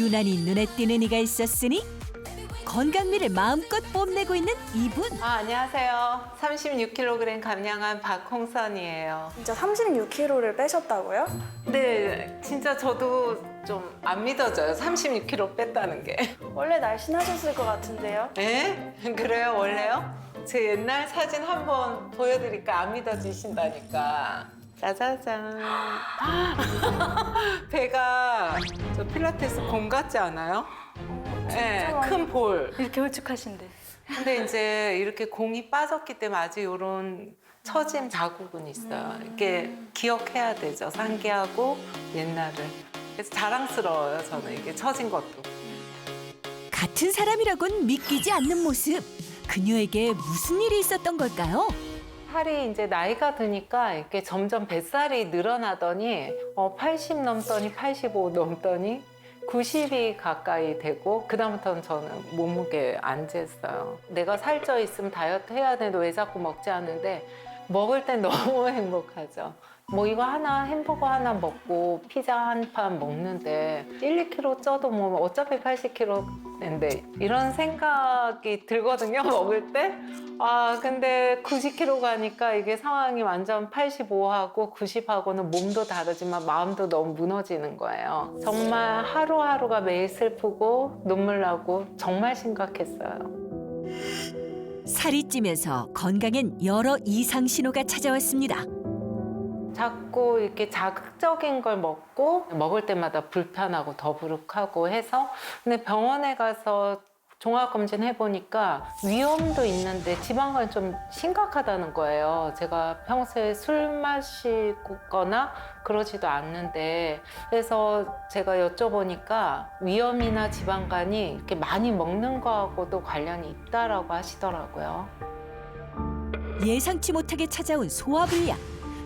유난히 눈에 띄는 이가 있었으니 건강미를 마음껏 뽐내고 있는 이분. 안녕하세요. 36kg 감량한 박홍선이에요. 진짜 36kg를 빼셨다고요? 네, 진짜 저도 좀 안 믿어져요. 36kg 뺐다는 게. 원래 날씬하셨을 것 같은데요? 에? 그래요? 원래요? 제 옛날 사진 한번 보여드릴까? 안 믿어지신다니까. 짜자잔. 배가 저 필라테스 공 같지 않아요? 네, 큰 볼. 이렇게 홀쭉하신데. 근데 이제 이렇게 공이 빠졌기 때문에 아직 이런 처짐 자국은 있어요. 이렇게 기억해야 되죠. 상기하고 옛날을. 그래서 자랑스러워요. 저는 이게 처진 것도. 같은 사람이라곤 믿기지 않는 모습. 그녀에게 무슨 일이 있었던 걸까요? 살이 이제 나이가 드니까 이렇게 점점 뱃살이 늘어나더니 80 넘더니 85 넘더니 90이 가까이 되고 그다음부터는 저는 몸무게 안 쟀어요. 내가 살쪄 있으면 다이어트 해야 되는데 왜 자꾸 먹지 않는데 먹을 땐 너무 행복하죠. 뭐 이거 하나 햄버거 하나 먹고 피자 한 판 먹는데 1, 2kg 쪄도 뭐 어차피 80kg인데 이런 생각이 들거든요. 먹을 때. 근데 90kg 가니까 이게 상황이 완전 85하고 90하고는 몸도 다르지만 마음도 너무 무너지는 거예요. 정말 하루하루가 매일 슬프고 눈물 나고 정말 심각했어요. 살이 찌면서 건강엔 여러 이상 신호가 찾아왔습니다. 자꾸 이렇게 자극적인 걸 먹고 먹을 때마다 불편하고 더부룩하고 해서 근데 병원에 가서 종합검진 해보니까 위염도 있는데 지방간이 좀 심각하다는 거예요. 제가 평소에 술 마시거나 그러지도 않는데 그래서 제가 여쭤보니까 위염이나 지방간이 이렇게 많이 먹는 거하고도 관련이 있다라고 하시더라고요. 예상치 못하게 찾아온 소화불량.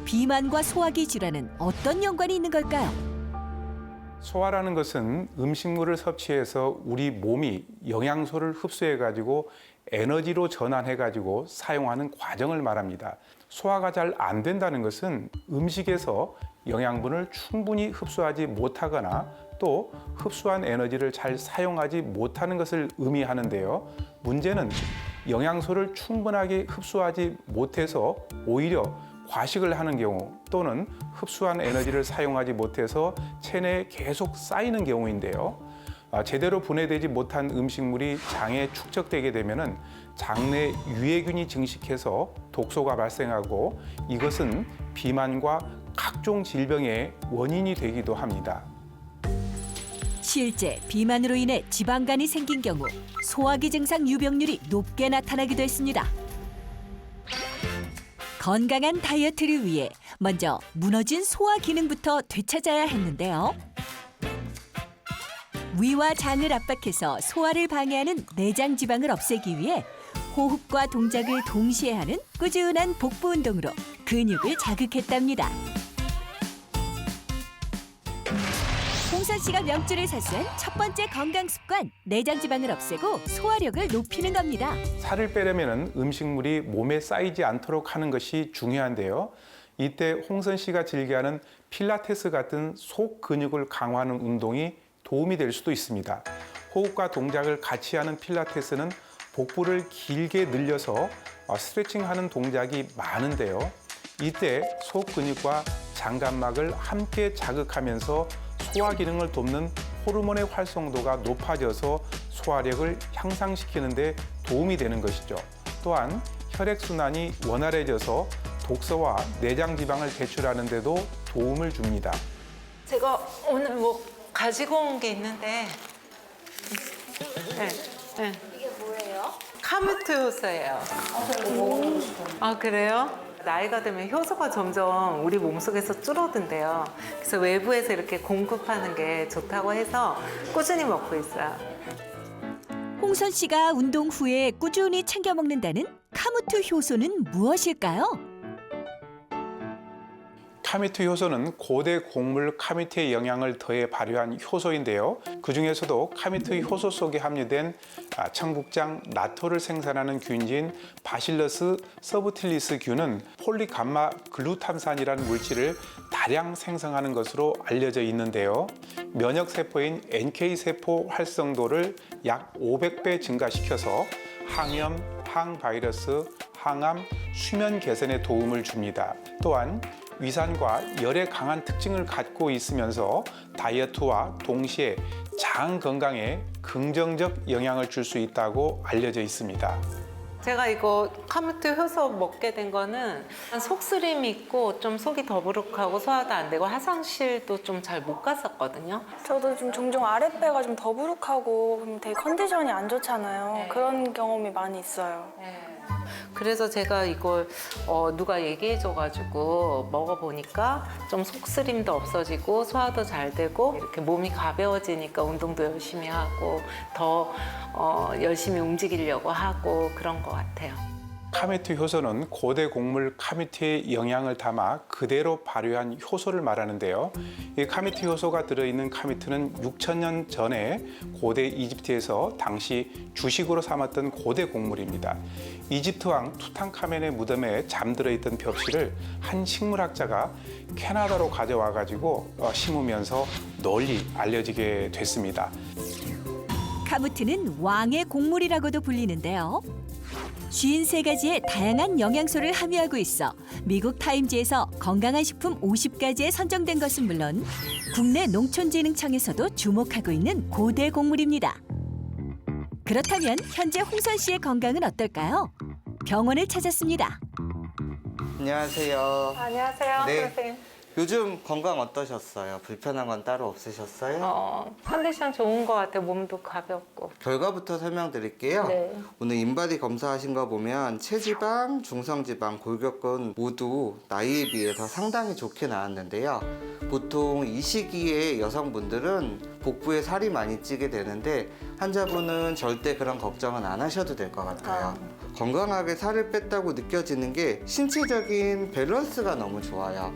비만과 소화기 질환은 어떤 연관이 있는 걸까요? 소화라는 것은 음식물을 섭취해서 우리 몸이 영양소를 흡수해가지고 에너지로 전환해가지고 사용하는 과정을 말합니다. 소화가 잘 안 된다는 것은 음식에서 영양분을 충분히 흡수하지 못하거나 또 흡수한 에너지를 잘 사용하지 못하는 것을 의미하는데요. 문제는 영양소를 충분하게 흡수하지 못해서 오히려 과식을 하는 경우 또는 흡수한 에너지를 사용하지 못해서 체내에 계속 쌓이는 경우인데요. 제대로 분해되지 못한 음식물이 장에 축적되게 되면 장내 유해균이 증식해서 독소가 발생하고 이것은 비만과 각종 질병의 원인이 되기도 합니다. 실제 비만으로 인해 지방간이 생긴 경우 소화기 증상 유병률이 높게 나타나기도 했습니다. 건강한 다이어트를 위해 먼저 무너진 소화 기능부터 되찾아야 했는데요. 위와 장을 압박해서 소화를 방해하는 내장 지방을 없애기 위해 호흡과 동작을 동시에 하는 꾸준한 복부 운동으로 근육을 자극했답니다. 홍선 씨가 명줄을 사수한 첫 번째 건강 습관, 내장 지방을 없애고 소화력을 높이는 겁니다. 살을 빼려면 음식물이 몸에 쌓이지 않도록 하는 것이 중요한데요. 이때 홍선 씨가 즐겨하는 필라테스 같은 속 근육을 강화하는 운동이 도움이 될 수도 있습니다. 호흡과 동작을 같이 하는 필라테스는 복부를 길게 늘려서 스트레칭하는 동작이 많은데요. 이때 속 근육과 장관막을 함께 자극하면서 소화 기능을 돕는 호르몬의 활성도가 높아져서 소화력을 향상시키는 데 도움이 되는 것이죠. 또한 혈액순환이 원활해져서 독소와 내장 지방을 배출하는 데도 도움을 줍니다. 제가 오늘 뭐 가지고 온 게 있는데 네. 이게 뭐예요? 카뮤트 효소예요. 그래요? 나이가 들면 효소가 점점 우리 몸속에서 줄어든대요. 그래서 외부에서 이렇게 공급하는 게 좋다고 해서 꾸준히 먹고 있어요. 홍선 씨가 운동 후에 꾸준히 챙겨 먹는다는 카무트 효소는 무엇일까요? 카미트 효소는 고대 곡물 카미트의 영양을 더해 발효한 효소인데요. 그 중에서도 카미트 효소 속에 함유된 청국장 나토를 생산하는 균인 바실러스 서브틸리스 균은 폴리감마 글루탐산이라는 물질을 다량 생성하는 것으로 알려져 있는데요. 면역 세포인 NK 세포 활성도를 약 500배 증가시켜서 항염, 항바이러스, 항암, 수면 개선에 도움을 줍니다. 또한 위산과 열에 강한 특징을 갖고 있으면서 다이어트와 동시에 장 건강에 긍정적 영향을 줄 수 있다고 알려져 있습니다. 제가 이거 카미트 효소 먹게 된 거는 속쓰림이 있고 좀 속이 더부룩하고 소화도 안 되고 화장실도 좀 잘 못 갔었거든요. 저도 좀 종종 아랫배가 좀 더부룩하고 그럼 되게 컨디션이 안 좋잖아요. 네. 그런 경험이 많이 있어요. 그래서 제가 이걸 누가 얘기해줘가지고 먹어보니까 좀 속쓰림도 없어지고 소화도 잘 되고 이렇게 몸이 가벼워지니까 운동도 열심히 하고 더 열심히 움직이려고 하고 그런 것 같아요. 카미트 효소는 고대 곡물 카미트의 영양을 담아 그대로 발효한 효소를 말하는데요. 이 카미트 효소가 들어있는 카미트는 6,000년 전에 고대 이집트에서 당시 주식으로 삼았던 고대 곡물입니다. 이집트 왕 투탕카멘의 무덤에 잠들어 있던 벽실을 한 식물학자가 캐나다로 가져와 가지고 심으면서 널리 알려지게 됐습니다. 카무트는 왕의 곡물이라고도 불리는데요. 53가지의 다양한 영양소를 함유하고 있어 미국 타임지에서 건강한 식품 50가지에 선정된 것은 물론 국내 농촌진흥청에서도 주목하고 있는 고대 곡물입니다. 그렇다면 현재 홍선 씨의 건강은 어떨까요? 병원을 찾았습니다. 안녕하세요. 안녕하세요, 네. 선생님. 요즘 건강 어떠셨어요? 불편한 건 따로 없으셨어요? 컨디션 좋은 것 같아요. 몸도 가볍고. 결과부터 설명드릴게요. 네. 오늘 인바디 검사하신 거 보면 체지방, 중성지방, 골격근 모두 나이에 비해서 상당히 좋게 나왔는데요. 보통 이 시기에 여성분들은 복부에 살이 많이 찌게 되는데 환자분은 절대 그런 걱정은 안 하셔도 될 것 같아요. 건강하게 살을 뺐다고 느껴지는 게 신체적인 밸런스가 너무 좋아요.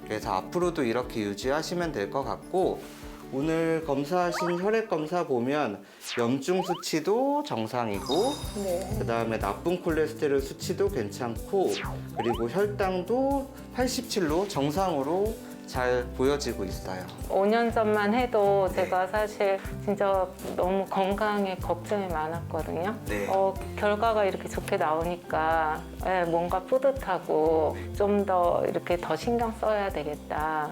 그래서 앞으로도 이렇게 유지하시면 될 것 같고 오늘 검사하신 혈액 검사 보면 염중 수치도 정상이고 네. 그다음에 나쁜 콜레스테롤 수치도 괜찮고 그리고 혈당도 87로 정상으로 잘 보여지고 있어요. 5년 전만 해도 제가 사실 진짜 너무 건강에 걱정이 많았거든요. 네. 결과가 이렇게 좋게 나오니까 뭔가 뿌듯하고 좀 더 이렇게 더 신경 써야 되겠다.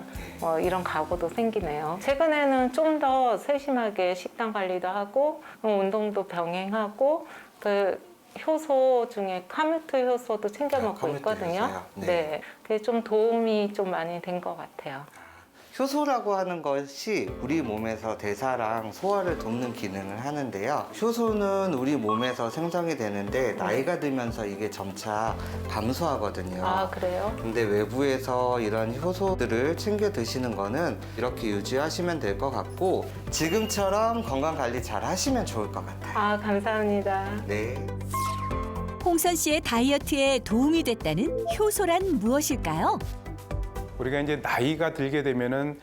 이런 각오도 생기네요. 최근에는 좀 더 세심하게 식단 관리도 하고 운동도 병행하고 그 효소 중에 카미트 효소도 챙겨 먹고 카미트 있거든요. 효소요? 네. 네. 그게 좀 도움이 좀 많이 된 것 같아요. 효소라고 하는 것이 우리 몸에서 대사랑 소화를 돕는 기능을 하는데요. 효소는 우리 몸에서 생성이 되는데 나이가 들면서 이게 점차 감소하거든요. 아, 그래요? 근데 외부에서 이런 효소들을 챙겨 드시는 거는 이렇게 유지하시면 될 것 같고 지금처럼 건강 관리 잘 하시면 좋을 것 같아요. 아, 감사합니다. 네. 홍선 씨의 다이어트에 도움이 됐다는 효소란 무엇일까요? 우리가 이제 나이가 들게 되면은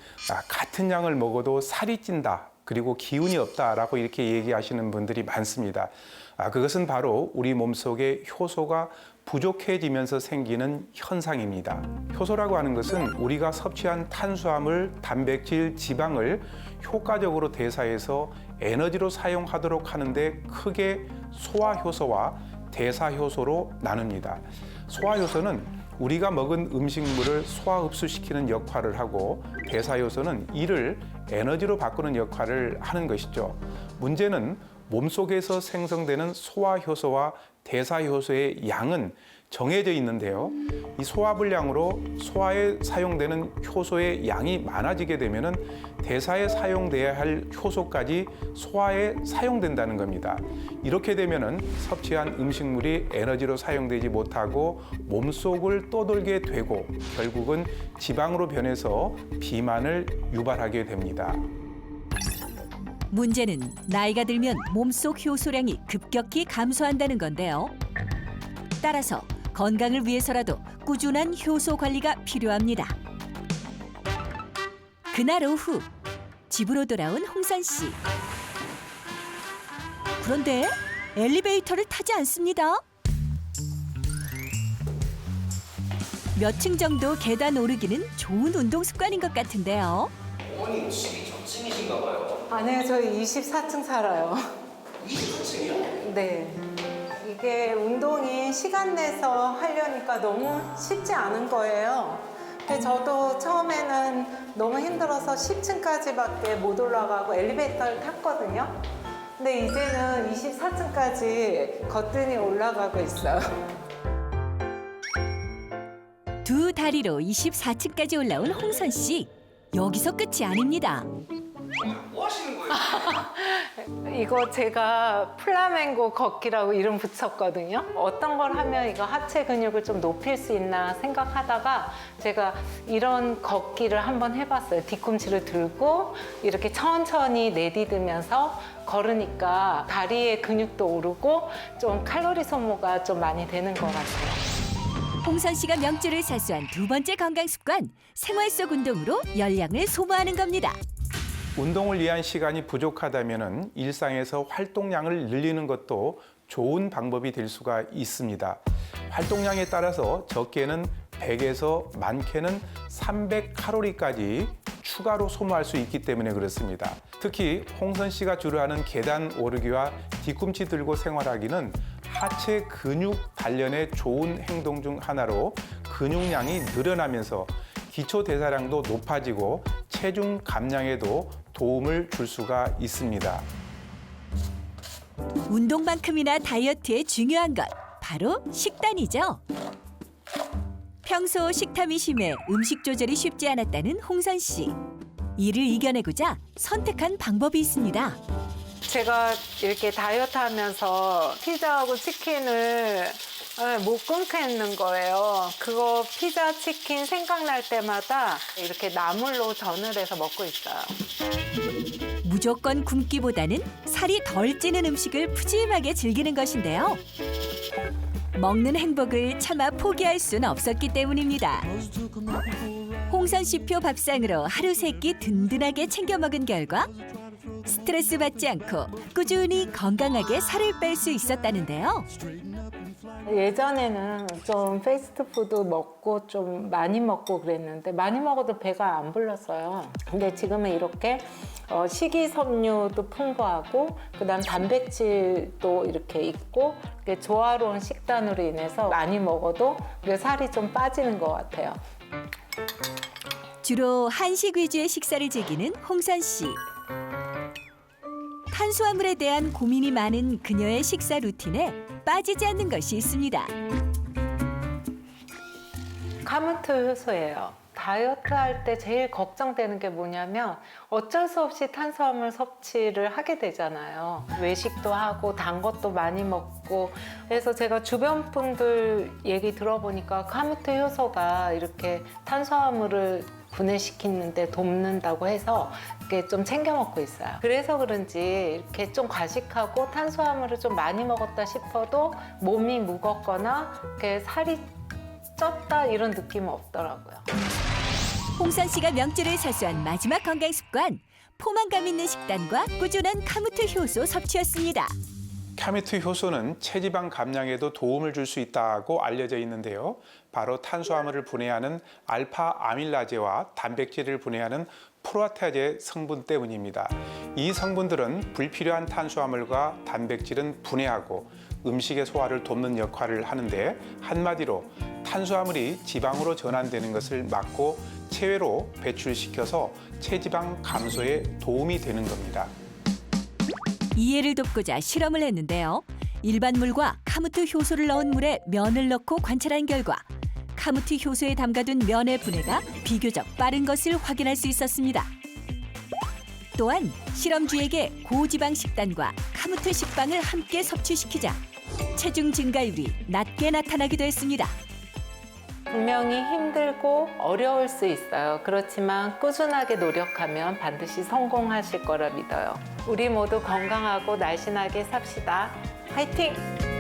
같은 양을 먹어도 살이 찐다. 그리고 기운이 없다라고 이렇게 얘기하시는 분들이 많습니다. 그것은 바로 우리 몸속에 효소가 부족해지면서 생기는 현상입니다. 효소라고 하는 것은 우리가 섭취한 탄수화물, 단백질, 지방을 효과적으로 대사해서 에너지로 사용하도록 하는데 크게 소화효소와 대사효소로 나눕니다. 소화효소는 우리가 먹은 음식물을 소화 흡수시키는 역할을 하고 대사효소는 이를 에너지로 바꾸는 역할을 하는 것이죠. 문제는 몸속에서 생성되는 소화효소와 대사효소의 양은 정해져 있는데요. 이 소화불량으로 소화에 사용되는 효소의 양이 많아지게 되면은 대사에 사용돼야 할 효소까지 소화에 사용된다는 겁니다. 이렇게 되면은 섭취한 음식물이 에너지로 사용되지 못하고 몸속을 떠돌게 되고 결국은 지방으로 변해서 비만을 유발하게 됩니다. 문제는 나이가 들면 몸속 효소량이 급격히 감소한다는 건데요. 따라서 건강을 위해서라도 꾸준한 효소 관리가 필요합니다. 그날 오후 집으로 돌아온 홍선 씨. 그런데 엘리베이터를 타지 않습니다. 몇 층 정도 계단 오르기는 좋은 운동 습관인 것 같은데요. 어머님 집이 저층이신가 봐요. 아니요, 저희 24층 살아요. 24층이요? 네. 이게 운동이 시간 내서 하려니까 너무 쉽지 않은 거예요. 근데 저도 처음에는 너무 힘들어서 10층까지밖에 못 올라가고 엘리베이터를 탔거든요. 근데 이제는 24층까지 거뜬히 올라가고 있어요. 두 다리로 24층까지 올라온 홍선 씨. 여기서 끝이 아닙니다. 뭐 하시는 거예요? 이거 제가 플라멩고 걷기라고 이름 붙였거든요. 어떤 걸 하면 이거 하체 근육을 좀 높일 수 있나 생각하다가 제가 이런 걷기를 한번 해봤어요. 뒤꿈치를 들고 이렇게 천천히 내디디면서 걸으니까 다리의 근육도 오르고 좀 칼로리 소모가 좀 많이 되는 것 같아요. 홍선 씨가 명주를 사수한 두 번째 건강 습관, 생활 속 운동으로 열량을 소모하는 겁니다. 운동을 위한 시간이 부족하다면 일상에서 활동량을 늘리는 것도 좋은 방법이 될 수가 있습니다. 활동량에 따라서 적게는 100에서 많게는 300칼로리까지 추가로 소모할 수 있기 때문에 그렇습니다. 특히 홍선 씨가 주로 하는 계단 오르기와 뒤꿈치 들고 생활하기는 하체 근육 단련에 좋은 행동 중 하나로 근육량이 늘어나면서 기초 대사량도 높아지고 체중 감량에도 도움을 줄 수가 있습니다. 운동만큼이나 다이어트에 중요한 것, 바로 식단이죠. 평소 식탐이 심해 음식 조절이 쉽지 않았다는 홍선 씨. 이를 이겨내고자 선택한 방법이 있습니다. 제가 이렇게 다이어트 하면서 피자하고 치킨을 못 끊겠는 거예요. 그거 피자, 치킨 생각날 때마다 이렇게 나물로 전을 해서 먹고 있어요. 무조건 굶기보다는 살이 덜 찌는 음식을 푸짐하게 즐기는 것인데요. 먹는 행복을 차마 포기할 수는 없었기 때문입니다. 홍선 씨표 밥상으로 하루 세 끼 든든하게 챙겨 먹은 결과 스트레스 받지 않고 꾸준히 건강하게 살을 뺄 수 있었다는데요. 예전에는 좀 패스트푸드 먹고 좀 많이 먹고 그랬는데 많이 먹어도 배가 안 불렀어요. 근데 지금은 이렇게 식이섬유도 풍부하고 그다음 단백질도 이렇게 있고 이렇게 조화로운 식단으로 인해서 많이 먹어도 살이 좀 빠지는 것 같아요. 주로 한식 위주의 식사를 즐기는 홍선 씨. 탄수화물에 대한 고민이 많은 그녀의 식사 루틴에 빠지지 않는 것이 있습니다. 카무트 효소예요. 다이어트 할 때 제일 걱정되는 게 뭐냐면 어쩔 수 없이 탄수화물 섭취를 하게 되잖아요. 외식도 하고 단 것도 많이 먹고 그래서 제가 주변 분들 얘기 들어보니까 카무트 효소가 이렇게 탄수화물을 분해시키는데 돕는다고 해서 이렇게 좀 챙겨 먹고 있어요. 그래서 그런지 이렇게 좀 과식하고 탄수화물을 좀 많이 먹었다 싶어도 몸이 무겁거나 이렇게 살이 쪘다 이런 느낌은 없더라고요. 홍선 씨가 명주를 사수한 마지막 건강 습관, 포만감 있는 식단과 꾸준한 카무트 효소 섭취였습니다. 카무트 효소는 체지방 감량에도 도움을 줄 수 있다고 알려져 있는데요. 바로 탄수화물을 분해하는 알파 아밀라제와 단백질을 분해하는 프로테아제 성분 때문입니다. 이 성분들은 불필요한 탄수화물과 단백질은 분해하고 음식의 소화를 돕는 역할을 하는데 한마디로 탄수화물이 지방으로 전환되는 것을 막고 체외로 배출시켜서 체지방 감소에 도움이 되는 겁니다. 이해를 돕고자 실험을 했는데요. 일반 물과 카무트 효소를 넣은 물에 면을 넣고 관찰한 결과 카무트 효소에 담가둔 면의 분해가 비교적 빠른 것을 확인할 수 있었습니다. 또한 실험주에게 고지방 식단과 카무트 식빵을 함께 섭취시키자 체중 증가율이 낮게 나타나기도 했습니다. 분명히 힘들고 어려울 수 있어요. 그렇지만 꾸준하게 노력하면 반드시 성공하실 거라 믿어요. 우리 모두 건강하고 날씬하게 삽시다. 화이팅!